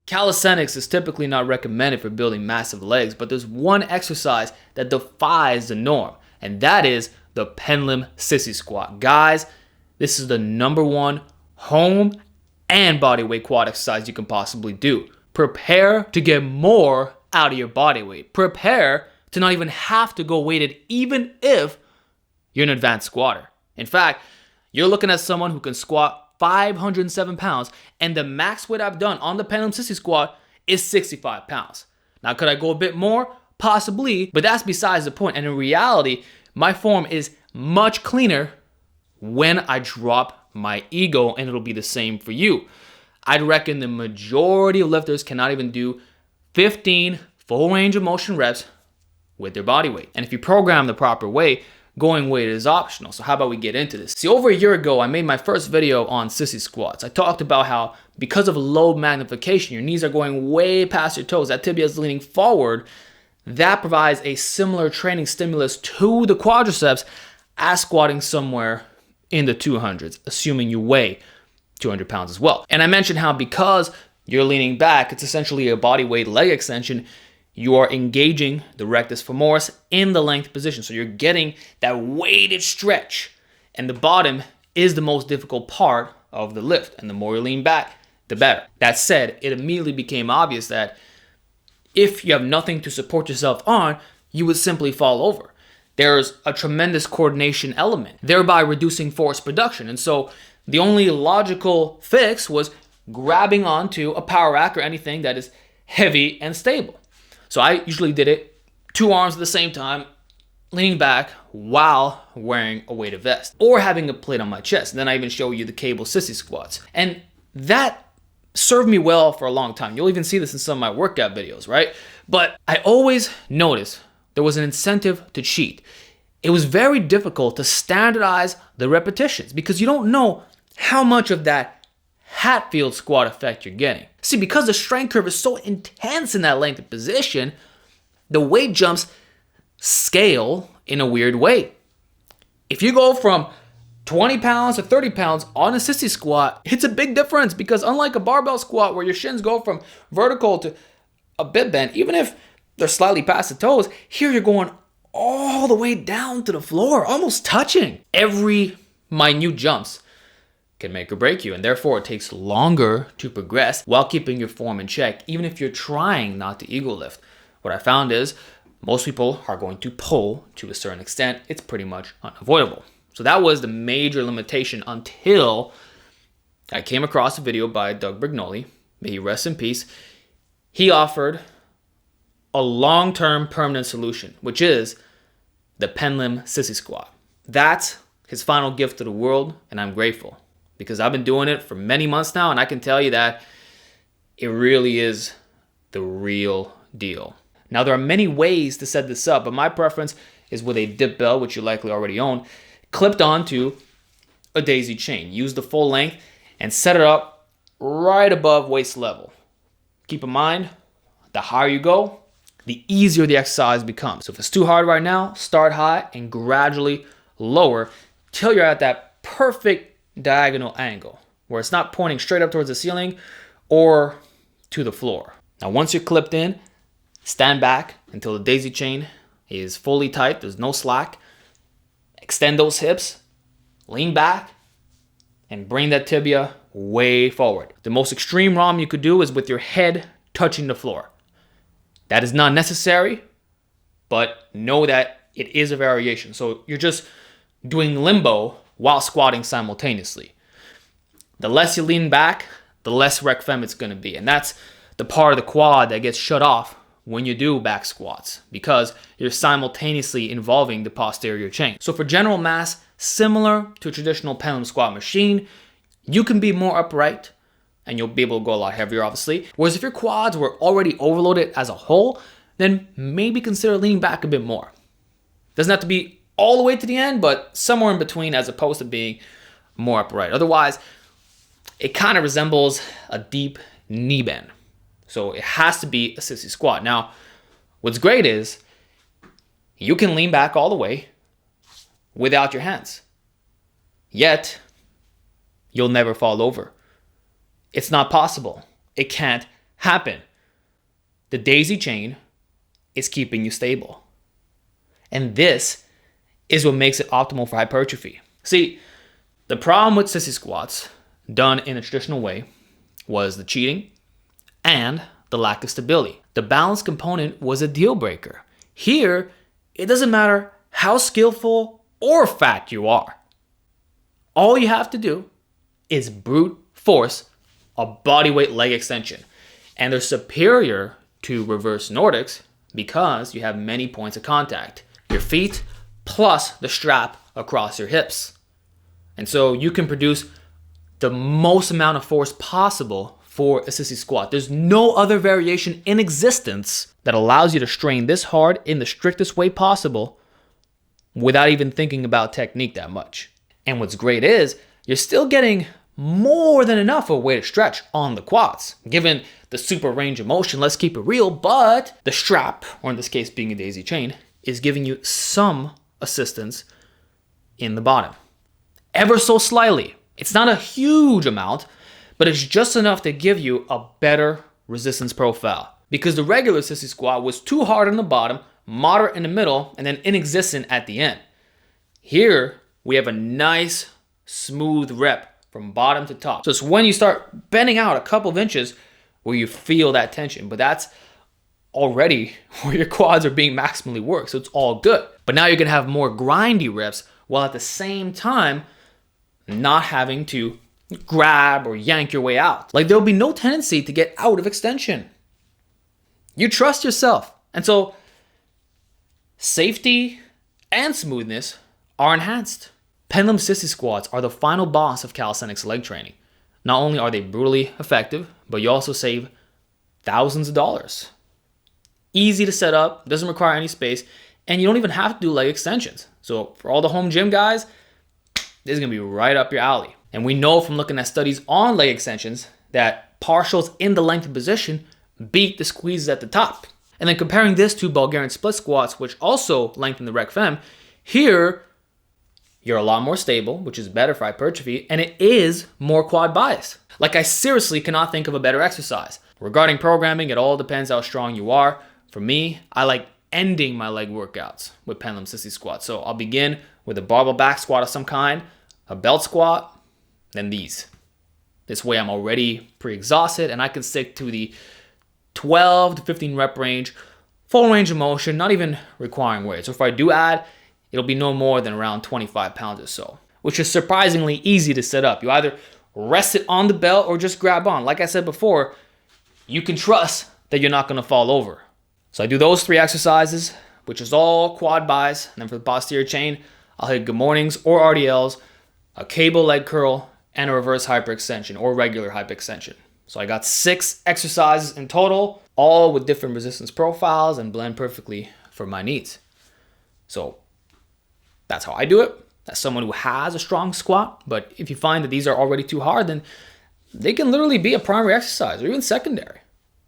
Calisthenics is typically not recommended for building massive legs, but there's one exercise that defies the norm, and that is the pendulum sissy squat. Guys, this is the #1 home and body weight quad exercise you can possibly do. Prepare to get more out of your body weight. Prepare to not even have to go weighted, even if you're an advanced squatter. In fact, you're looking at someone who can squat 507 pounds, and the max weight I've done on the pendulum sissy squat is 65 pounds. Now, could I go a bit more? Possibly, but that's besides the point. And in reality, my form is much cleaner when I drop my ego, and it'll be the same for you. I'd reckon the majority of lifters cannot even do 15 full range of motion reps with their body weight. And if you program the proper way, going weight is optional. So how about we get into this? See, over a year ago, I made my first video on sissy squats. I talked about how because of low magnification, your knees are going way past your toes. That tibia is leaning forward. That provides a similar training stimulus to the quadriceps as squatting somewhere in the 200s, assuming you weigh 200 pounds as well. And I mentioned how because you're leaning back, it's essentially a body weight leg extension. You are engaging the rectus femoris in the length position. So you're getting that weighted stretch. And the bottom is the most difficult part of the lift. And the more you lean back, the better. That said, it immediately became obvious that if you have nothing to support yourself on, you would simply fall over. There's a tremendous coordination element, thereby reducing force production. And so the only logical fix was grabbing onto a power rack or anything that is heavy and stable. So I usually did it 2 arms at the same time, leaning back while wearing a weighted vest or having a plate on my chest. And then I even show you the cable sissy squats. And that served me well for a long time. You'll even see this in some of my workout videos, right? But I always noticed there was an incentive to cheat. It was very difficult to standardize the repetitions because you don't know how much of that Hatfield squat effect you're getting. See, because the strength curve is so intense in that lengthened position, the weight jumps scale in a weird way. If you go from 20 pounds to 30 pounds on a sissy squat, it's a big difference because unlike a barbell squat where your shins go from vertical to a bit bent, even if they're slightly past the toes, here you're going all the way down to the floor, almost touching. Every minute jumps can make or break you, and therefore it takes longer to progress while keeping your form in check, even if you're trying not to ego lift. What I found is most people are going to pull to a certain extent. It's pretty much unavoidable. So that was the major limitation until I came across a video by Doug Brignoli. May he rest in peace. He offered a long-term permanent solution, which is the pendulum sissy squat. That's his final gift to the world, and I'm grateful because I've been doing it for many months now, and I can tell you that it really is the real deal. Now, there are many ways to set this up, but my preference is with a dip bell, which you likely already own, clipped onto a daisy chain. Use the full length and set it up right above waist level. Keep in mind, the higher you go, the easier the exercise becomes. So if it's too hard right now, start high and gradually lower till you're at that perfect diagonal angle where it's not pointing straight up towards the ceiling or to the floor. Now, once you're clipped in, stand back until the daisy chain is fully tight. There's no slack. Extend those hips, lean back, and bring that tibia way forward. The most extreme ROM you could do is with your head touching the floor. That is not necessary, but know that it is a variation. So you're just doing limbo while squatting simultaneously. The less you lean back, the less rec fem it's going to be. And that's the part of the quad that gets shut off when you do back squats because you're simultaneously involving the posterior chain. So for general mass, similar to a traditional pendulum squat machine, you can be more upright and you'll be able to go a lot heavier, obviously. Whereas if your quads were already overloaded as a whole, then maybe consider leaning back a bit more. Doesn't have to be all the way to the end, but somewhere in between as opposed to being more upright. Otherwise, it kind of resembles a deep knee bend. So it has to be a sissy squat. Now, what's great is you can lean back all the way without your hands. Yet, you'll never fall over. It's not possible. It can't happen. The daisy chain is keeping you stable. And this is what makes it optimal for hypertrophy. See, the problem with sissy squats done in a traditional way was the cheating and the lack of stability. The balance component was a deal breaker. Here, it doesn't matter how skillful or fat you are. All you have to do is brute force a bodyweight leg extension. And they're superior to reverse Nordics because you have many points of contact. Your feet plus the strap across your hips. And so you can produce the most amount of force possible for a sissy squat. There's no other variation in existence that allows you to strain this hard in the strictest way possible without even thinking about technique that much. And what's great is you're still getting more than enough of a way to stretch on the quads. Given the super range of motion, let's keep it real, but the strap, or in this case being a daisy chain, is giving you some assistance in the bottom. Ever so slightly. It's not a huge amount, but it's just enough to give you a better resistance profile. Because the regular sissy squat was too hard on the bottom, moderate in the middle, and then inexistent at the end. Here, we have a nice, smooth rep from bottom to top. So it's when you start bending out a couple of inches where you feel that tension, but that's already where your quads are being maximally worked, so it's all good. But now you're gonna have more grindy reps while at the same time not having to grab or yank your way out. Like there'll be no tendency to get out of extension. You trust yourself. And so safety and smoothness are enhanced. Pendulum sissy squats are the final boss of calisthenics leg training. Not only are they brutally effective, but you also save thousands of dollars. Easy to set up, doesn't require any space, and you don't even have to do leg extensions. So for all the home gym guys, this is gonna be right up your alley. And we know from looking at studies on leg extensions that partials in the lengthened position beat the squeezes at the top. And then comparing this to Bulgarian split squats, which also lengthen the rec fem, here you're a lot more stable, which is better for hypertrophy, and it is more quad biased. Like I seriously cannot think of a better exercise. Regarding programming, it all depends how strong you are. For me, I like ending my leg workouts with pendulum sissy squats. So I'll begin with a barbell back squat of some kind, a belt squat, then these. This way I'm already pre-exhausted and I can stick to the 12 to 15 rep range, full range of motion, not even requiring weight. So if I do add, it'll be no more than around 25 pounds or so, which is surprisingly easy to set up. You either rest it on the belt or just grab on. Like I said before, you can trust that you're not gonna fall over. So I do those 3 exercises, which is all quad buys. And then for the posterior chain, I'll hit good mornings or RDLs, a cable leg curl, and a reverse hyperextension or regular hyperextension. So I got 6 exercises in total, all with different resistance profiles and blend perfectly for my needs. So that's how I do it. As someone who has a strong squat, but if you find that these are already too hard, then they can literally be a primary exercise or even secondary.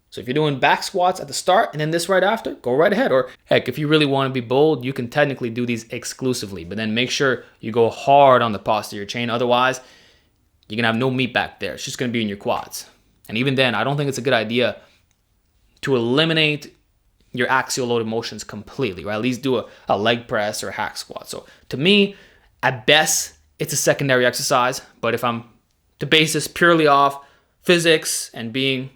So if you're doing back squats at the start and then this right after, go right ahead. Or heck, if you really want to be bold, you can technically do these exclusively, but then make sure you go hard on the posterior chain. Otherwise, you're going to have no meat back there. It's just going to be in your quads. And even then, I don't think it's a good idea to eliminate your axial loaded motions completely, or at least do a leg press or a hack squat. So to me, at best, it's a secondary exercise. But if I'm to base this purely off physics and being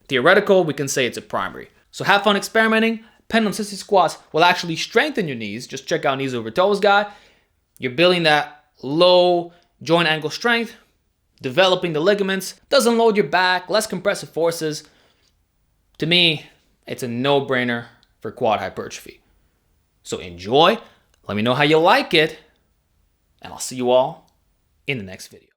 theoretical, we can say it's a primary. So have fun experimenting. Pendulum sissy squats will actually strengthen your knees. Just check out knees over toes guy. You're building that low joint angle strength, developing the ligaments, doesn't load your back, less compressive forces. To me, it's a no-brainer for quad hypertrophy. So enjoy, let me know how you like it, and I'll see you all in the next video.